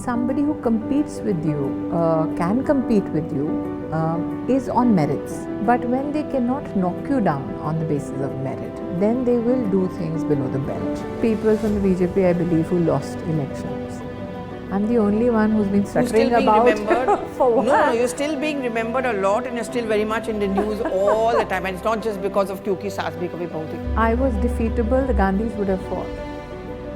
somebody who competes with you, can compete with you, is on merits. But when they cannot knock you down on the basis of merit, then they will do things below the belt. People from the BJP, I believe, who lost elections. I'm the only one who's been stuttering about for what? No, you're still being remembered a lot and you're still very much in the news all the time. And it's not just because of Kyunki Saas Bhi Kabhi Bahu. I was defeatable, the Gandhis would have fought.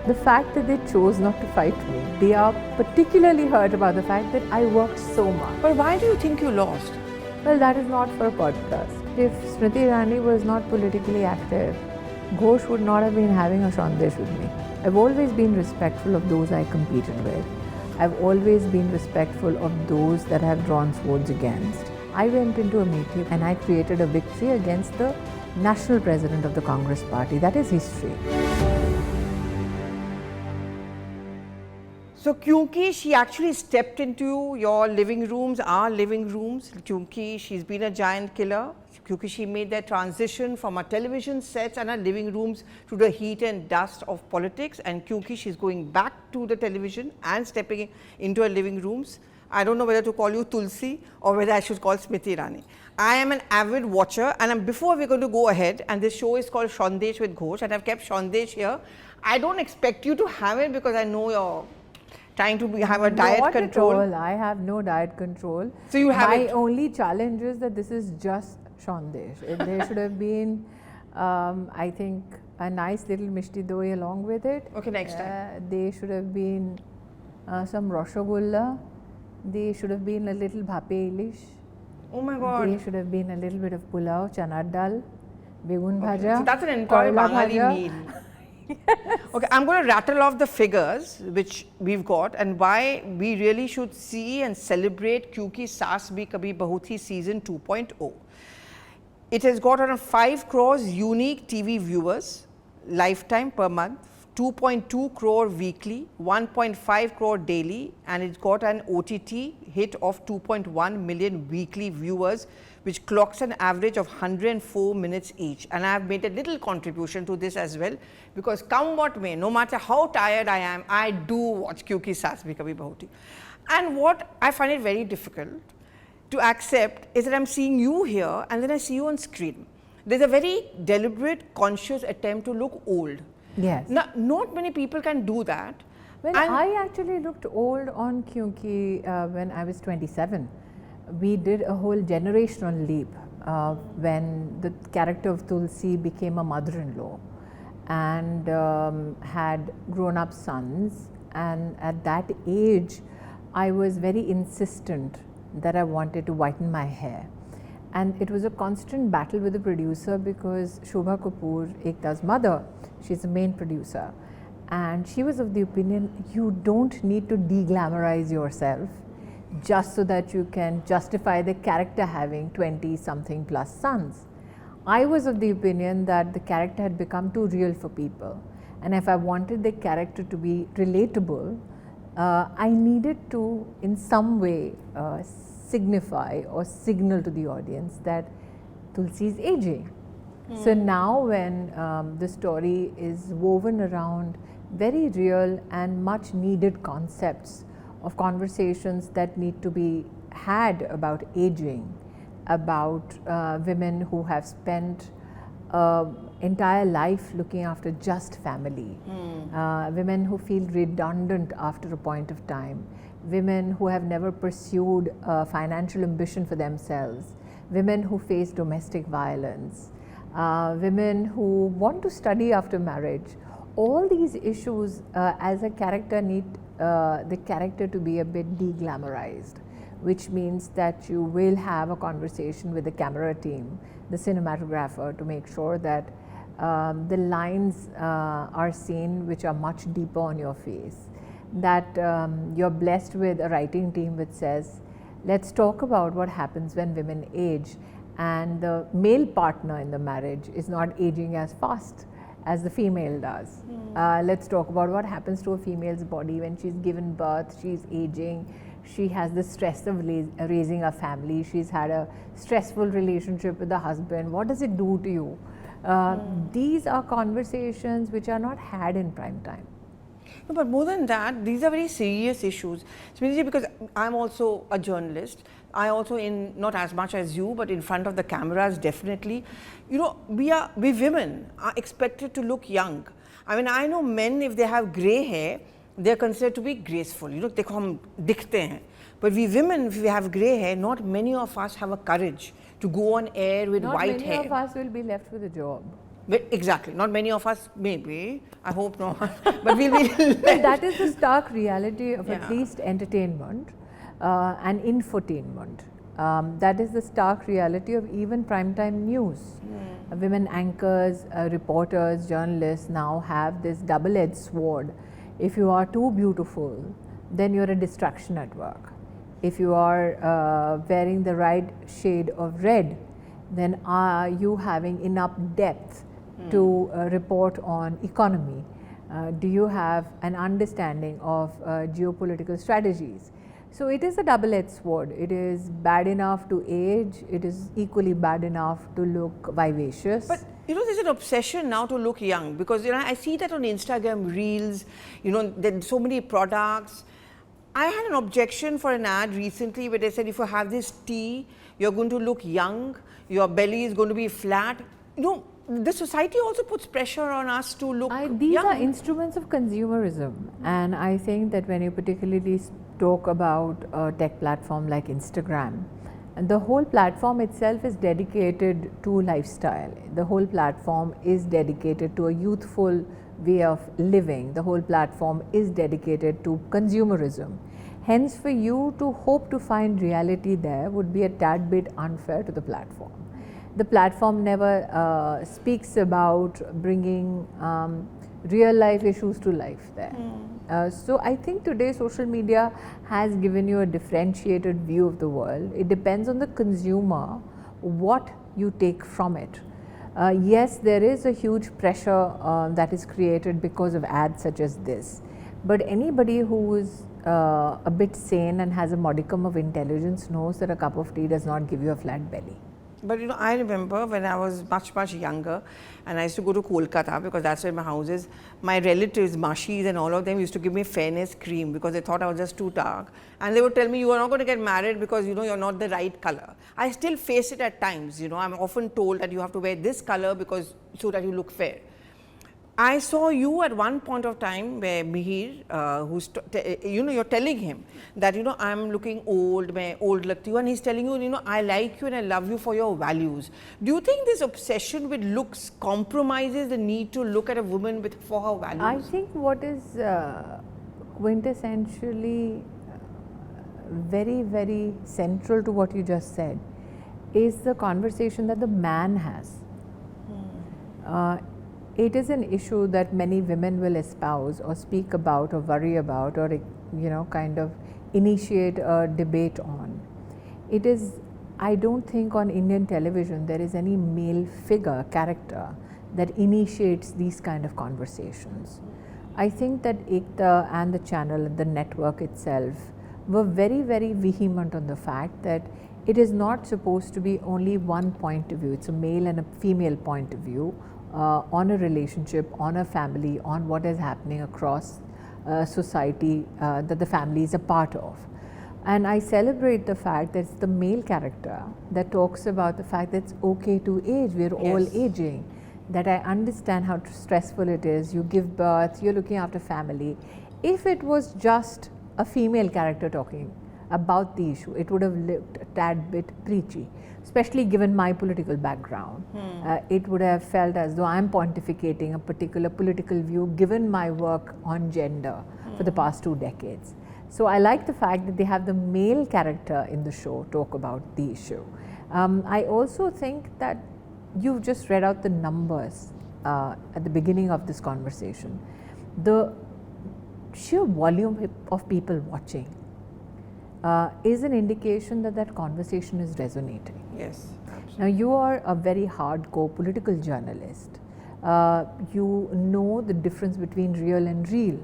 The fact that they chose not to fight me, they are particularly hurt about the fact that I worked so much. But why do you think you lost? Well, that is not for a podcast. If Smriti Irani was not politically active, Ghosh would not have been having a Sandesh with me. I've always been respectful of those I competed with. I've always been respectful of those that I've drawn swords against. I went into Amethi and I created a victory against the national president of the Congress party. That is history. So Kyunki, she actually stepped into your living rooms, our living rooms. Kyunki, she's been a giant killer. Kyunki, she made that transition from our television sets and our living rooms to the heat and dust of politics. And Kyunki, she's going back to the television and stepping into her living rooms. I don't know whether to call you Tulsi or whether I should call Smriti Irani. I am an avid watcher, and before we're going to go ahead, and this show is called Sandesh with Ghosh, and I've kept Sandesh here. I don't expect you to have it because I know you're trying to have a diet control. Not at all. I have no diet control. So you have My only challenge is that this is just Sandesh. There should have been, I think, a nice little mishti doi along with it. Okay, next time. There should have been some rasgulla. There should have been a little bhape ilish. Oh my God. There should have been a little bit of pulao, chana dal, begun bhaja. So that's an entire Bengali meal. Okay, I'm going to rattle off the figures which we've got and why we really should see and celebrate Kyunki Saas Bhi Kabhi Bahu Thi season 2.0. It has got around 5 crores unique TV viewers lifetime per month, 2.2 crore weekly, 1.5 crore daily, and it's got an OTT hit of 2.1 million weekly viewers, which clocks an average of 104 minutes each. And I have made a little contribution to this as well, because come what may, no matter how tired I am, I do watch Kyunki Saas Bhi Kabhi Bahu Thi. And what I find it very difficult to accept is that I'm seeing you here and then I see you on screen. There's a very deliberate, conscious attempt to look old. Yes. Now, not many people can do that. Well, I actually looked old on Kyunki when I was 27. We did a whole generational leap when the character of Tulsi became a mother-in-law and had grown-up sons, and at that age I was very insistent that I wanted to whiten my hair, and it was a constant battle with the producer because Shobha Kapoor, Ekta's mother, she's the main producer, and she was of the opinion you don't need to de-glamorize yourself just so that you can justify the character having 20-something plus sons. I was of the opinion that the character had become too real for people, and if I wanted the character to be relatable, I needed to in some way signify or signal to the audience that Tulsi is aging. So now when the story is woven around very real and much needed concepts of conversations that need to be had about aging, about women who have spent entire life looking after just family, women who feel redundant after a point of time, women who have never pursued financial ambition for themselves, women who face domestic violence, women who want to study after marriage. All these issues as a character need the character to be a bit de-glamorized, which means that you will have a conversation with the camera team, the cinematographer, to make sure that the lines are seen which are much deeper on your face, that you're blessed with a writing team which says, let's talk about what happens when women age and the male partner in the marriage is not aging as fast as the female does. Let's talk about what happens to a female's body when she's given birth, she's aging, she has the stress of raising a family, she's had a stressful relationship with the husband, what does it do to you? These are conversations which are not had in prime time. No, but more than that, these are very serious issues. Smriti, because I'm also a journalist. I also, in not as much as you, but in front of the cameras, definitely. You know, we women are expected to look young. I mean, I know men, if they have grey hair, they are considered to be graceful. You know, देखो हम दिखते हैं. But we women, if we have grey hair, not many of us have a courage to go on air with white hair. Not many of us will be left with a job. Exactly. Not many of us, maybe. I hope not. But we'll be left. But that is the stark reality of at least entertainment and infotainment. That is the stark reality of even primetime news. Women anchors, reporters, journalists now have this double-edged sword. If you are too beautiful, then you're a distraction at work. If you are wearing the right shade of red, then are you having enough depth to report on economy? Do you have an understanding of geopolitical strategies? So it is a double-edged sword. It is bad enough to age. It is equally bad enough to look vivacious. But you know, there's an obsession now to look young, because you know I see that on Instagram Reels. You know, there's so many products. I had an objection for an ad recently where they said if you have this tea, you're going to look young. Your belly is going to be flat. You know, the society also puts pressure on us to look These young. are instruments of consumerism, and I think that when you particularly talk about a tech platform like Instagram, and the whole platform itself is dedicated to lifestyle. The whole platform is dedicated to a youthful way of living. The whole platform is dedicated to consumerism. Hence, for you to hope to find reality there would be a tad bit unfair to the platform. The platform never speaks about bringing real life issues to life there. So I think today social media has given you a differentiated view of the world. It depends on the consumer what you take from it. Yes, there is a huge pressure that is created because of ads such as this, but anybody who is a bit sane and has a modicum of intelligence knows that a cup of tea does not give you a flat belly. But you know, I remember when I was much younger, and I used to go to Kolkata because that's where my house is. My relatives, Mashis and all of them used to give me fairness cream because they thought I was just too dark. And they would tell me, you are not going to get married because you know you're not the right color. I still face it at times. You know, I'm often told that you have to wear this color because so that you look fair. I saw you at one point of time where Mihir, you know, you're telling him that, you know, I'm looking old, मैं old लगती हूँ, and he's telling you, you know, I like you and I love you for your values. Do you think this obsession with looks compromises the need to look at a woman for her values? I think what is quintessentially very central to what you just said is the conversation that the man has. It is an issue that many women will espouse or speak about or worry about or, you know, kind of initiate a debate on. It is, I don't think on Indian television there is any male figure, character that initiates these kind of conversations. I think that Ekta and the channel, the network itself, were very vehement on the fact that it is not supposed to be only one point of view. It's a male and a female point of view. On a relationship, on a family, on what is happening across society that the family is a part of. And I celebrate the fact that it's the male character that talks about the fact that it's okay to age, we're all aging, that I understand how stressful it is, you give birth, you're looking after family. If it was just a female character talking about the issue, it would have looked a tad bit preachy. Especially given my political background, it would have felt as though I'm pontificating a particular political view given my work on gender for the past 2 decades. So I like the fact that they have the male character in the show talk about the issue. I also think that you've just read out the numbers at the beginning of this conversation. The sheer volume of people watching is an indication that that conversation is resonating. Yes. Now you are a very hardcore political journalist. You know the difference between real and real.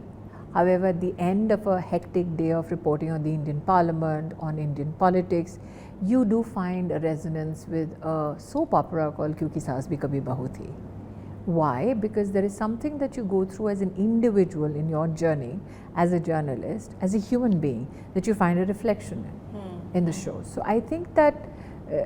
However, at the end of a hectic day of reporting on the Indian Parliament, on Indian politics, you do find a resonance with a soap opera called Kyunki Saas Bhi Kabhi Bahu Thi, Why? Because there is something that you go through as an individual in your journey as a journalist, as a human being, that you find a reflection in the show. So I think that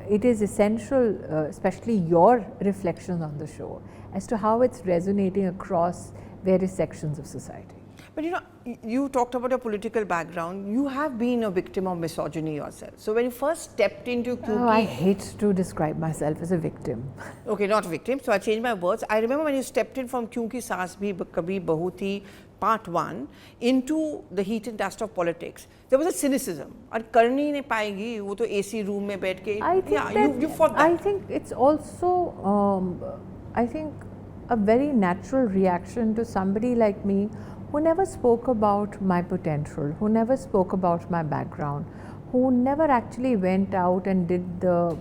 it is essential, especially your reflections on the show, as to how it's resonating across various sections of society. But you know, you talked about your political background. You have been a victim of misogyny yourself. So when you first stepped into Kyunki... Oh, I hate to describe myself as a victim. Okay, not victim. So I changed my words. I remember when you stepped in from Kyunki Saas Bhi Kabhi Bahu Thi Part 1 into the heat and dust of politics. There was a cynicism. और करनी ही नहीं पाएगी, वो तो AC room में बैठ के. You fought that. I think it's also, I think, a very natural reaction to somebody like me who never spoke about my potential, who never spoke about my background, who never actually went out and did the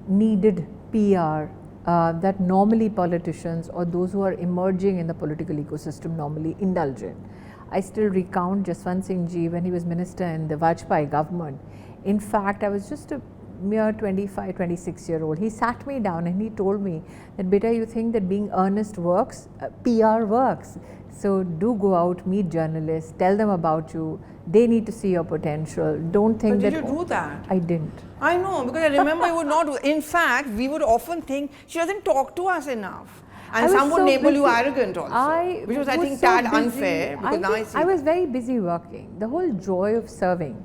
needed PR that normally politicians or those who are emerging in the political ecosystem normally indulge in. I still recount Jaswant Singh Ji when he was minister in the Vajpayee government. In fact, I was just a mere 25, 26-year-old. He sat me down and he told me that, beta, you think that being earnest works, PR works. So do go out, meet journalists, tell them about you. They need to see your potential. Don't think but that. Did you do that? I didn't. I know, because I remember you would not. In fact, we would often think she doesn't talk to us enough. And some would label you arrogant also, which was, I think, tad unfair. Because now I see. I was very busy working. The whole joy of serving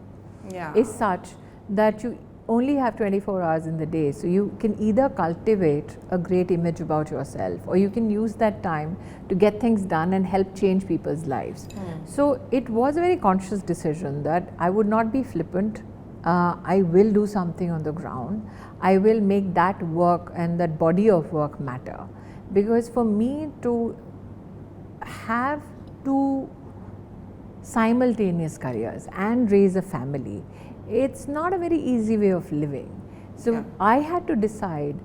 is such that you only have 24 hours in the day. So you can either cultivate a great image about yourself, or you can use that time to get things done and help change people's lives. So it was a very conscious decision that I would not be flippant. I will do something on the ground. I will make that work and that body of work matter. Because for me to have two simultaneous careers and raise a family, it's not a very easy way of living. So I had to decide,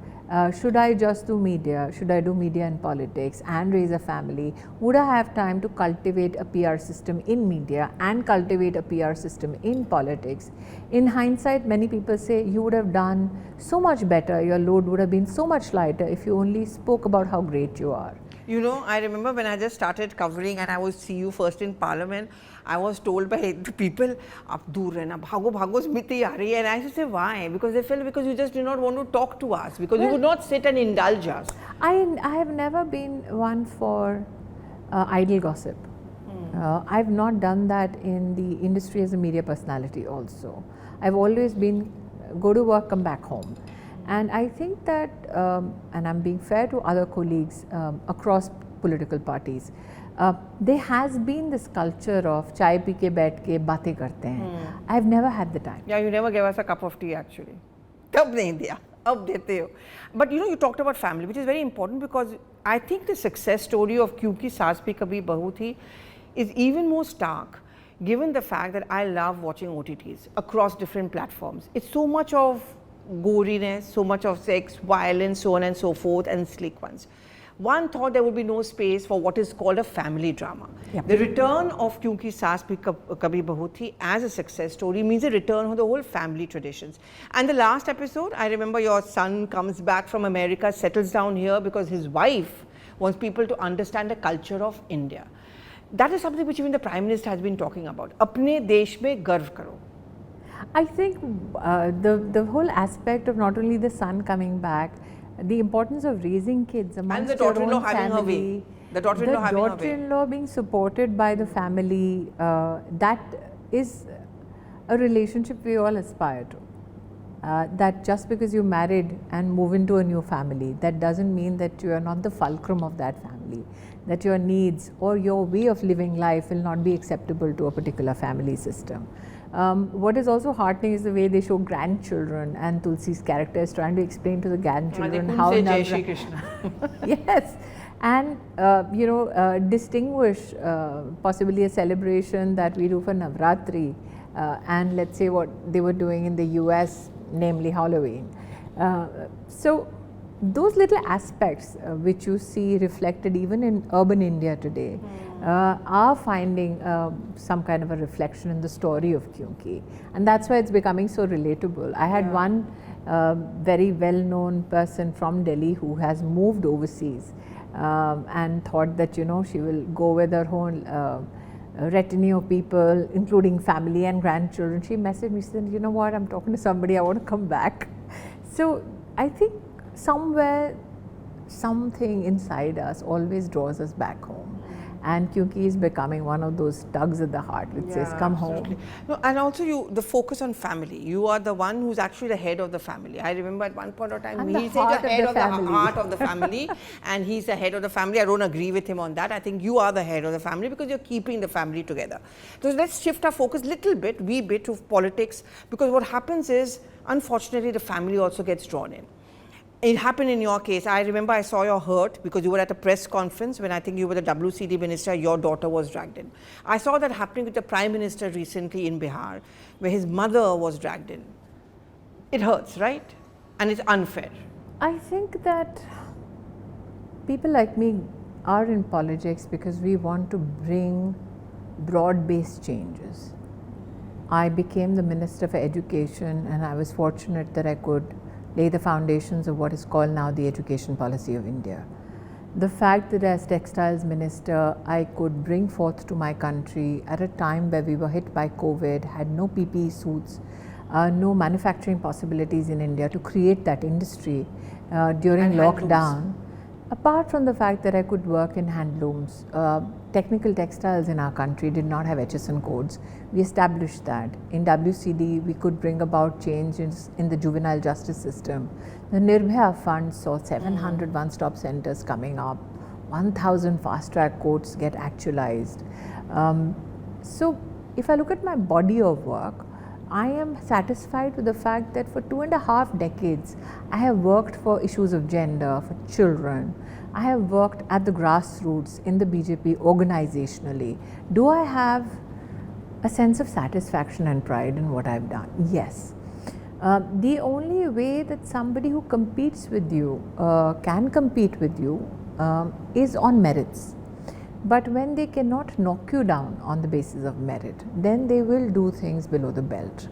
should I just do media, should I do media and politics and raise a family? Would I have time to cultivate a PR system in media and cultivate a PR system in politics? In hindsight, many people say you would have done so much better, your load would have been so much lighter if you only spoke about how great you are. You know, I remember when I just started covering and I would see you first in Parliament, I was told by the people, "Ab dur rehna, bhago bhago, Smriti aa rahi hai." And I used to say, why? Because they felt because you just did not want to talk to us, because you would not sit and indulge us. I have never been one for idle gossip. I've not done that in the industry as a media personality also. I've always been go to work, come back home. And I think that, and I'm being fair to other colleagues across political parties, there has been this culture of chai pi ke baith ke baatein karte hain. I've never had the time. Yeah, you never gave us a cup of tea actually. Tab nahi diya, ab dete ho. But you know, you talked about family, which is very important, because I think the success story of Kyunki Saas Bhi Kabhi Bahu Thi is even more stark, given the fact that I love watching OTTs across different platforms. It's so much of goriness, so much of sex, violence, so on and so forth, and slick ones. One thought there would be no space for what is called a family drama. Yep. The return of Kyunki Saas Bhi Kabhi Bahu Thi as a success story means a return of the whole family traditions. And the last episode, I remember your son comes back from America, settles down here because his wife wants people to understand the culture of India. That is something which even the Prime Minister has been talking about. Apne desh mein garv karo. I think the whole aspect of not only the son coming back, the importance of raising kids amongst and the daughter-in-law having her way. The daughter-in-law being supported by the family, that is a relationship we all aspire to. That just because you married and move into a new family, that doesn't mean that you are not the fulcrum of that family, that your needs or your way of living life will not be acceptable to a particular family system. What is also heartening is the way they show grandchildren, and Tulsi's character is trying to explain to the grandchildren how Jai Shri Krishna. Yes, and distinguish possibly a celebration that we do for Navratri and let's say what they were doing in the US, namely Halloween. So those little aspects which you see reflected even in urban India today are finding some kind of a reflection in the story of Kyunki, and that's why it's becoming so relatable. I had one very well-known person from Delhi who has moved overseas and thought that, you know, she will go with her whole retinue of people, including family and grandchildren. She messaged me, she said, you know what, I'm talking to somebody, I want to come back. So I think somewhere something inside us always draws us back home. And Kyunki is becoming one of those tugs at the heart which says, come absolutely. home. No, and also the focus on family. You are the one who's actually the head of the family. I remember at one point of time, he said the head of the heart of the family, and he's the head of the family. I don't agree with him on that. I think you are the head of the family because you're keeping the family together. So let's shift our focus little bit, wee bit, to politics, because what happens is, unfortunately, the family also gets drawn in. It happened in your case. I remember I saw your hurt because you were at a press conference when I think you were the WCD minister, your daughter was dragged in. I saw that happening with the Prime Minister recently in Bihar, where his mother was dragged in. It hurts, right? And it's unfair. I think that people like me are in politics because we want to bring broad-based changes. I became the Minister for Education, and I was fortunate that I could lay the foundations of what is called now the education policy of India. The fact that as Textiles Minister, I could bring forth to my country at a time where we were hit by COVID, had no PPE suits, no manufacturing possibilities in India to create that industry during lockdown. Apart from the fact that I could work in handlooms, technical textiles in our country did not have HSN codes. We established that. In WCD, we could bring about changes in the juvenile justice system. The Nirbhaya Fund saw 700 one-stop centers coming up, 1,000 fast-track courts get actualized. So if I look at my body of work, I am satisfied with the fact that for 2.5 decades, I have worked for issues of gender, for children. I have worked at the grassroots in the BJP organizationally. Do I have a sense of satisfaction and pride in what I've done? Yes. The only way that somebody who competes with you can compete with you is on merits. But when they cannot knock you down on the basis of merit, then they will do things below the belt,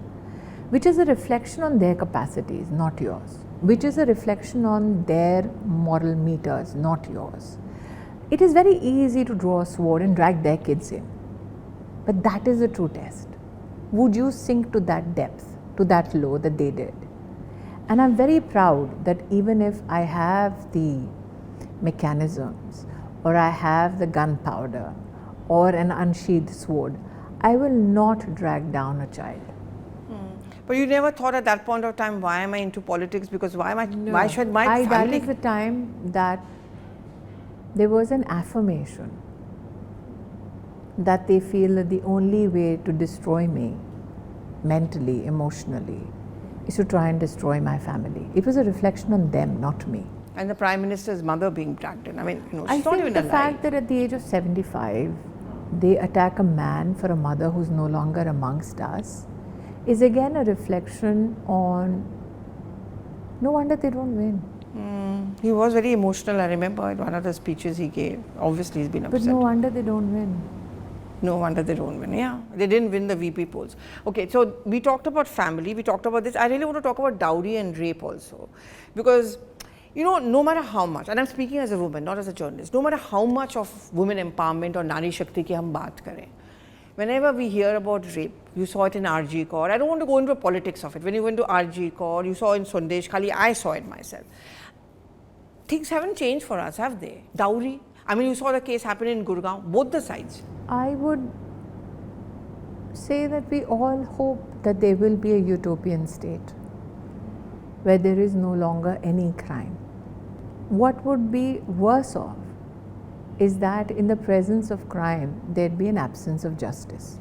which is a reflection on their capacities, not yours, which is a reflection on their moral meters, not yours. It is very easy to draw a sword and drag their kids in, but that is a true test. Would you sink to that depth, to that low that they did? And I'm very proud that even if I have the mechanisms, or I have the gunpowder or an unsheathed sword, I will not drag down a child. But you never thought at that point of time, why am I into politics? Because why should my family? That is the time that there was an affirmation that they feel that the only way to destroy me mentally, emotionally, is to try and destroy my family. It was a reflection on them, not me. And the Prime Minister's mother being dragged in. I mean, she's I not even think the alive. fact that at the age of 75, they attack a man for a mother who's no longer amongst us is again a reflection on, no wonder they don't win. He was very emotional, I remember, in one of the speeches he gave. Obviously, he's been upset. But no wonder they don't win. No wonder they don't win. Yeah, they didn't win the VP polls. Okay, so we talked about family, we talked about this. I really want to talk about dowry and rape also. Because, you know, no matter how much, and I'm speaking as a woman, not as a journalist, no matter how much of women empowerment or Nari Shakti ki hum baat kare, whenever we hear about rape, you saw it in RG Kaur. I don't want to go into the politics of it. When you went to RG Kaur, you saw in Sandesh Khali, I saw it myself. Things haven't changed for us, have they? Dowry. I mean, you saw the case happen in Gurgaon, both the sides. I would say that we all hope that there will be a utopian state where there is no longer any crime. What would be worse off is that in the presence of crime, there'd be an absence of justice.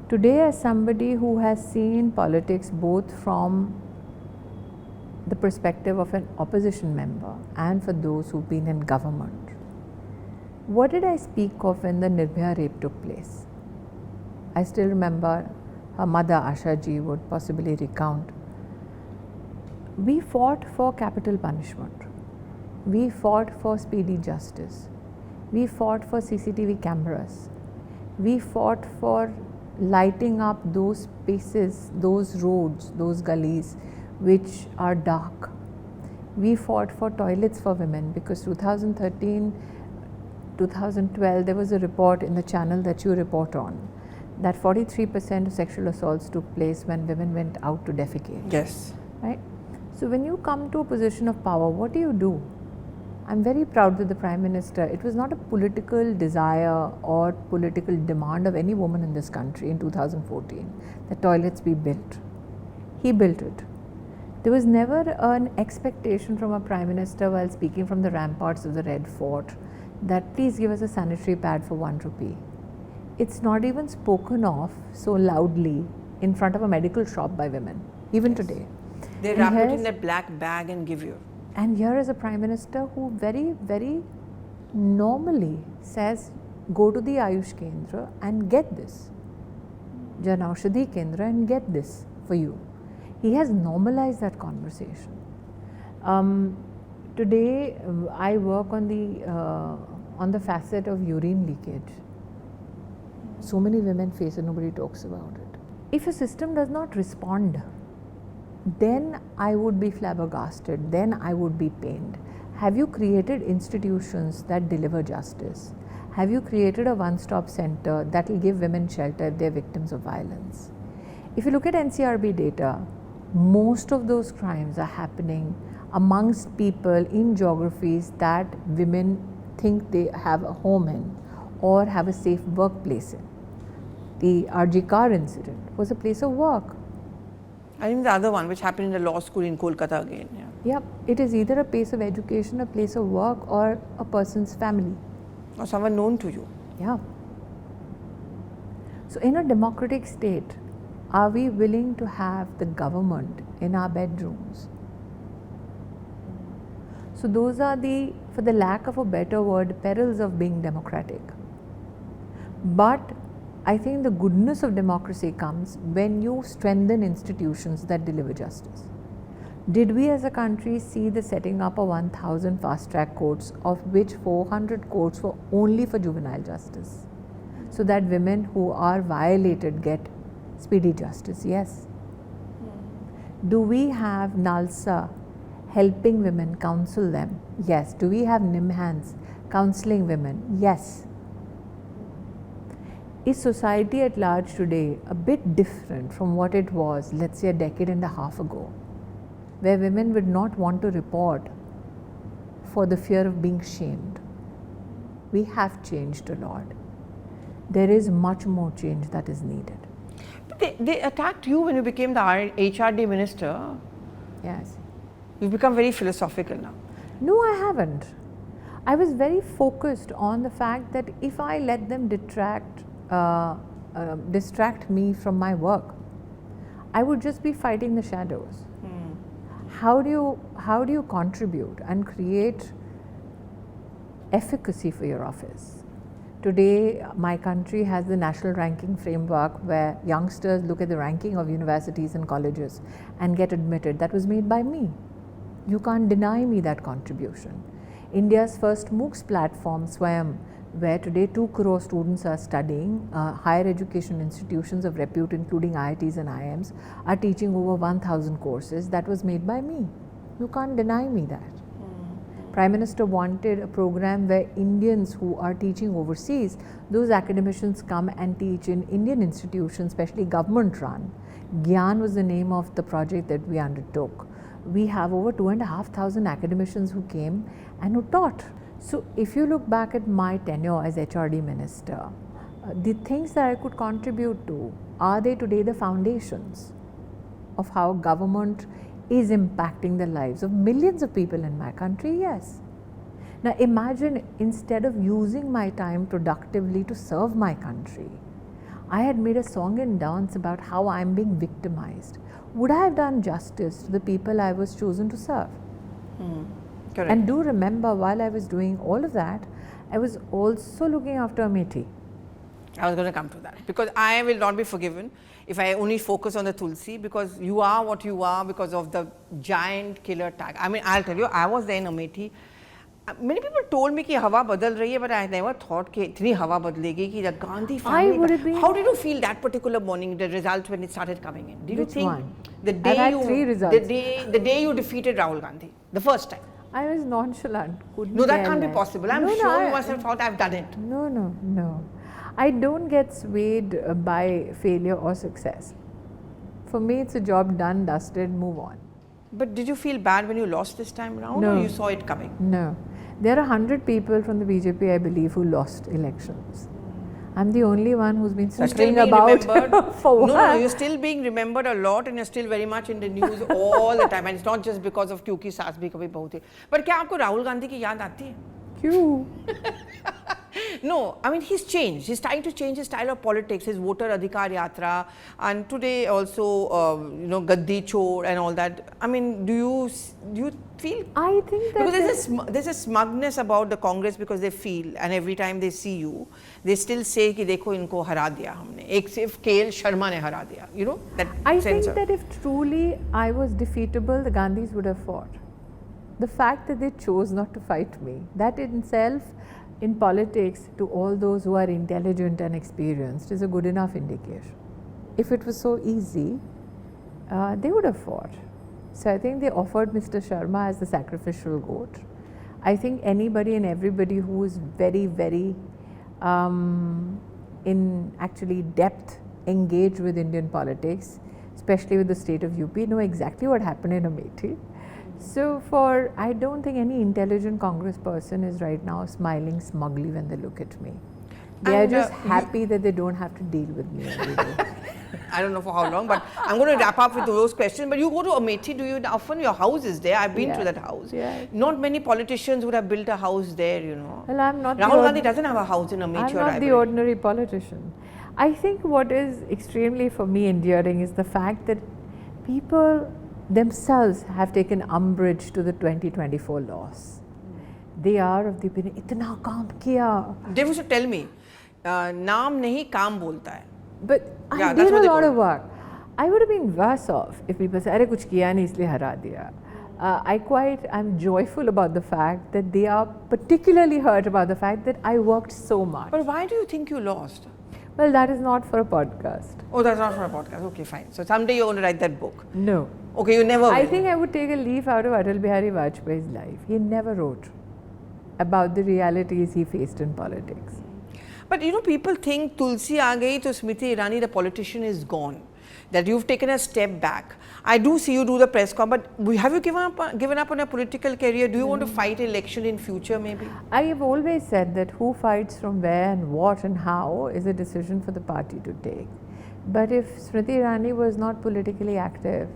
Today, as somebody who has seen politics both from the perspective of an opposition member and for those who've been in government, what did I speak of when the Nirbhaya rape took place? I still remember her mother, Asha ji, would possibly recount. We fought for capital punishment. We fought for speedy justice. We fought for CCTV cameras. We fought for lighting up those spaces, those roads, those gullies which are dark. We fought for toilets for women because 2013, 2012, there was a report in the channel that you report on that 43% of sexual assaults took place when women went out to defecate. Yes. Right? So when you come to a position of power, what do? I'm very proud that the Prime Minister, it was not a political desire or political demand of any woman in this country in 2014 that toilets be built. He built it. There was never an expectation from a Prime Minister while speaking from the ramparts of the Red Fort that please give us a sanitary pad for ₹1. It's not even spoken of so loudly in front of a medical shop by women, even today. They wrap it in that black bag and give you. And here is a Prime Minister who very, very normally says, go to the Ayush Kendra and get this. Jan Aushadhi Kendra and get this for you. He has normalized that conversation. Today, I work on the facet of urine leakage. So many women face it, nobody talks about it. If a system does not respond, then I would be flabbergasted, then I would be pained. Have you created institutions that deliver justice? Have you created a one-stop center that will give women shelter if they're victims of violence? If you look at NCRB data, most of those crimes are happening amongst people in geographies that women think they have a home in or have a safe workplace in. The RG car incident was a place of work. I think the other one which happened in the law school in Kolkata again. Yep, it is either a place of education, a place of work, or a person's family. Or someone known to you. Yeah. So in a democratic state, are we willing to have the government in our bedrooms? So those are the, for the lack of a better word, perils of being democratic. But I think the goodness of democracy comes when you strengthen institutions that deliver justice. Did we as a country see the setting up of 1,000 fast-track courts, of which 400 courts were only for juvenile justice, so that women who are violated get speedy justice? Yes. Do we have NALSA helping women, counsel them? Yes. Do we have NIMHANS counseling women? Yes. Is society at large today a bit different from what it was, let's say, a decade and a half ago, where women would not want to report for the fear of being shamed? We have changed a lot. There is much more change that is needed. But they attacked you when you became the HRD minister. Yes. You've become very philosophical now. No, I haven't. I was very focused on the fact that if I let them distract me from my work, I would just be fighting the shadows. How do you contribute and create efficacy for your office? Today, my country has the national ranking framework where youngsters look at the ranking of universities and colleges and get admitted. That was made by me. You can't deny me that contribution. India's first MOOCs platform, Swayam, where today 2 crore students are studying, higher education institutions of repute including IITs and IIMs are teaching over 1,000 courses. That was made by me. You can't deny me that. Prime Minister wanted a program where Indians who are teaching overseas, those academicians come and teach in Indian institutions, especially government run. Gyan was the name of the project that we undertook. We have over 2,500 academicians who came and who taught. So if you look back at my tenure as HRD minister, the things that I could contribute to, are they today the foundations of how government is impacting the lives of millions of people in my country? Yes. Now imagine, instead of using my time productively to serve my country, I had made a song and dance about how I'm being victimized. Would I have done justice to the people I was chosen to serve? Correct. And do remember, while I was doing all of that, I was also looking after Amethi. I was going to come to that, because I will not be forgiven if I only focus on the Tulsi, because you are what you are because of the giant killer tag. I mean, I'll tell you, I was there in Amethi. Many people told me कि हवा बदल रही है, but I never thought कि इतनी हवा बदलेगी कि the Gandhi family. How did you feel that particular morning, the results when it started coming in? Did you think one? the day I've had you 3 results. the day you defeated Rahul Gandhi, the first time? I was nonchalant. No, that can't be possible. I'm sure you must have thought I've done it. No. I don't get swayed by failure or success. For me, it's a job done, dusted, move on. But did you feel bad when you lost this time around, No. or you saw it coming? No. There are 100 people from the BJP, I believe, who lost elections. I'm the only one who's been suffering about for what? No, you're still being remembered a lot, and you're still very much in the news all the time. And it's not just because of क्योंकि सास भी कभी बहुत ही. But क्या आपको राहुल गांधी की याद आती है? क्यों? No, I mean he's changed. He's trying to change his style of politics. His voter adhikar yatra, and today also Gandhi chor and all that. I mean, do you feel? I think that because there's a smugness about the Congress, because they feel, and every time they see you, they still say कि देखो इनको हरा दिया हमने. एक सिर्फ KL Sharma ने हरा दिया. You know that. I think that if truly I was defeatable, the Gandhis would have fought. The fact that they chose not to fight me, that in itself, in politics, to all those who are intelligent and experienced, is a good enough indication. If it was so easy, they would have fought. So I think they offered Mr. Sharma as the sacrificial goat. I think anybody and everybody who is very, very in actually depth engaged with Indian politics, especially with the state of UP, know exactly what happened in Amethi. So I don't think any intelligent Congress person is right now smiling smugly when they look at me. They are just happy that they don't have to deal with me every day. I don't know for how long, but I'm going to wrap up with those questions. But you go to Amethi, do you often, your house is there? I've been to that house. Yeah. Not many politicians would have built a house there, you know. Well, I'm not. Rahul Gandhi doesn't have a house in Amethi. I'm not the ordinary politician. I think what is extremely for me endearing is the fact that people themselves have taken umbrage to the 2024 laws. They are of the opinion, itna kaam kiya. They used to tell me, naam nahi kaam bolta hai. But I did a lot of work. I would have been worse off if people said, "Arey kuch kiya nahi isliye hara diya." I'm joyful about the fact that they are particularly hurt about the fact that I worked so much. But why do you think you lost? Well, that is not for a podcast. Oh, that's not for a podcast. Okay, fine. So someday you're going to write that book. No. Okay, you never will. I think I would take a leaf out of Atal Bihari Vajpayee's life. He never wrote about the realities he faced in politics. But you know, people think Tulsi aa gayi to Smriti Irani, the politician, is gone. That you've taken a step back. I do see you do the press con, but have you given up on a political career? Do you want to fight election in future maybe? I have always said that who fights from where and what and how is a decision for the party to take. But if Smriti Irani was not politically active,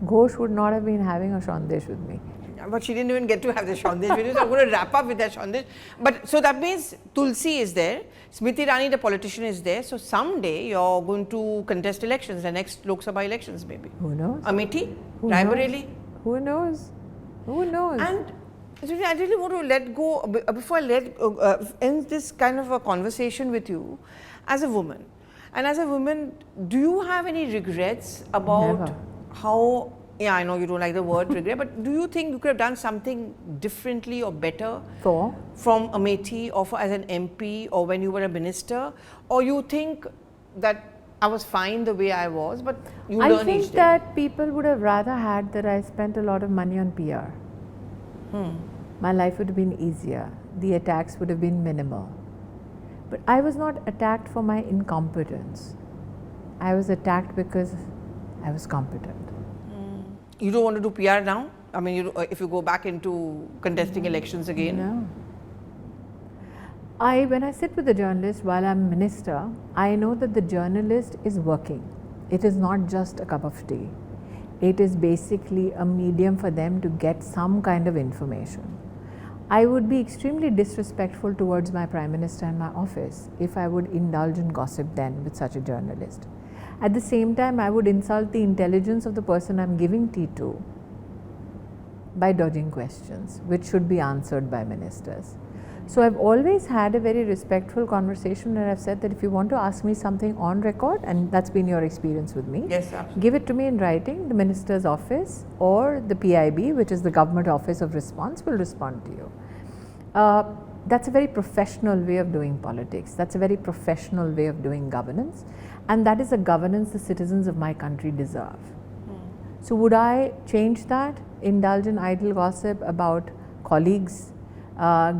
Ghosh would not have been having a Shandesh with me. But she didn't even get to have the Shandesh video, so I'm going to wrap up with that Shandesh. But so that means Tulsi is there, Smriti Irani, the politician, is there. So someday you're going to contest elections, the next Lok Sabha elections maybe. Who knows? Amethi? Raebareli? Who knows? Who knows? And I really want to let go, before I end this kind of a conversation with you, as a woman. And as a woman, do you have any regrets about how... Yeah, I know you don't like the word regret, but do you think you could have done something differently or better from Amethi or as an MP or when you were a minister? Or you think that I was fine the way I was, but you learn each day? I think that people would have rather had that I spent a lot of money on PR. My life would have been easier. The attacks would have been minimal. But I was not attacked for my incompetence. I was attacked because I was competent. You don't want to do PR now? I mean, if you go back into contesting elections again? No. When I sit with a journalist while I'm minister, I know that the journalist is working. It is not just a cup of tea. It is basically a medium for them to get some kind of information. I would be extremely disrespectful towards my Prime Minister and my office if I would indulge in gossip then with such a journalist. At the same time, I would insult the intelligence of the person I'm giving tea to by dodging questions, which should be answered by ministers. So I've always had a very respectful conversation where I've said that if you want to ask me something on record, and that's been your experience with me, yes, absolutely. Give it to me in writing. The minister's office or the PIB, which is the Government Office of Response, will respond to you. That's a very professional way of doing politics. That's a very professional way of doing governance. And that is a governance the citizens of my country deserve. So would I change that? Indulge in idle gossip about colleagues?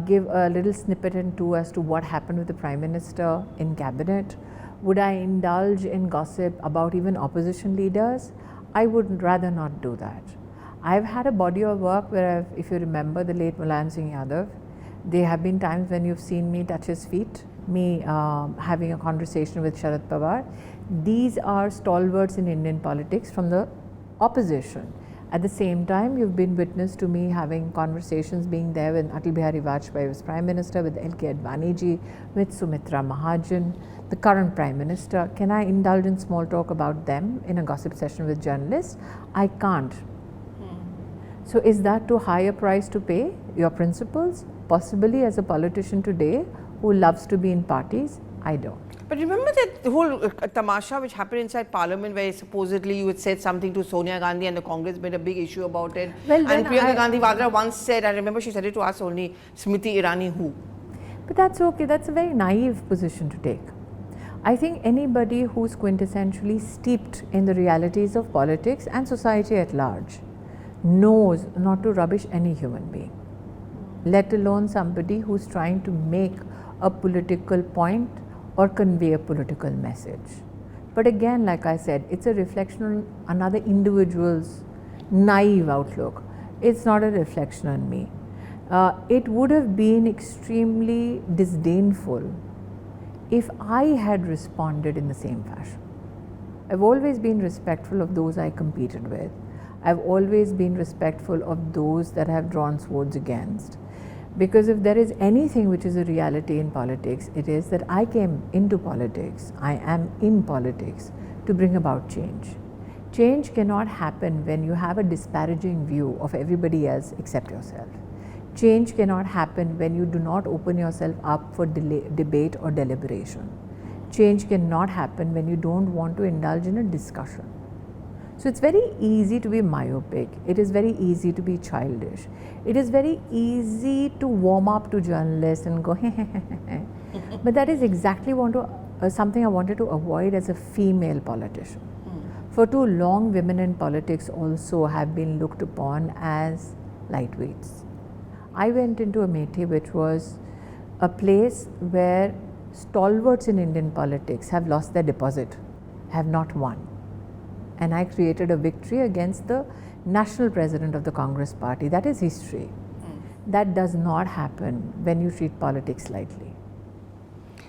Give a little snippet and two as to what happened with the Prime Minister in cabinet? Would I indulge in gossip about even opposition leaders? I would rather not do that. I've had a body of work where, if you remember the late Mulayam Singh Yadav, there have been times when you've seen me touch his feet, me having a conversation with Sharad Pawar. These are stalwarts in Indian politics from the opposition. At the same time, you've been witness to me having conversations, being there when Atal Bihari Vajpayee was Prime Minister, with L.K. Advani ji, with Sumitra Mahajan, the current Prime Minister. Can I indulge in small talk about them in a gossip session with journalists? I can't. So is that too high a price to pay? Your principles? Possibly, as a politician today who loves to be in parties, I don't. But remember that whole tamasha which happened inside Parliament, where supposedly you had said something to Sonia Gandhi and the Congress made a big issue about it. Well, and Priyanka Gandhi Vadra once said, I remember she said it to us only, Smriti Irani who? But that's okay, that's a very naive position to take. I think anybody who's quintessentially steeped in the realities of politics and society at large knows not to rubbish any human being, let alone somebody who's trying to make a political point or convey a political message. But again, like I said, it's a reflection on another individual's naive outlook. It's not a reflection on me. It would have been extremely disdainful if I had responded in the same fashion. I've always been respectful of those I competed with. I've always been respectful of those that I have drawn swords against. Because if there is anything which is a reality in politics, it is that I came into politics, I am in politics to bring about change. Change cannot happen when you have a disparaging view of everybody else except yourself. Change cannot happen when you do not open yourself up for debate or deliberation. Change cannot happen when you don't want to indulge in a discussion. So it's very easy to be myopic, it is very easy to be childish, it is very easy to warm up to journalists and go but that is exactly something I wanted to avoid as a female politician. For too long, women in politics also have been looked upon as lightweights. I went into Amethi, which was a place where stalwarts in Indian politics have lost their deposit, have not won. And I created a victory against the national president of the Congress party. That is history. That does not happen when you treat politics lightly.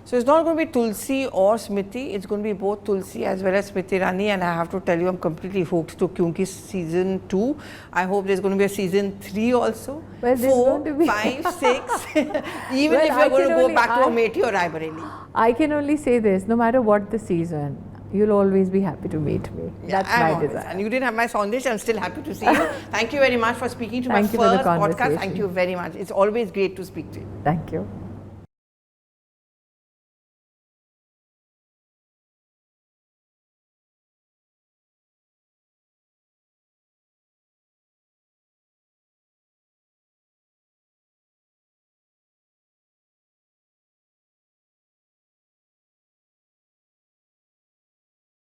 So it's not going to be Tulsi or Smriti, it's going to be both Tulsi as well as Smriti Irani, and I have to tell you I'm completely hooked to Kyunki season 2. I hope there's going to be a season 3 also. Well, 4, 5, 6, even if you're going to go back to Amethi or Raebareli. I can only say this, no matter what the season, you'll always be happy to meet me. Yeah, that's my desire. And you didn't have my sondish, I'm still happy to see you. Thank you very much for speaking to my first podcast. Thank you very much. It's always great to speak to you. Thank you.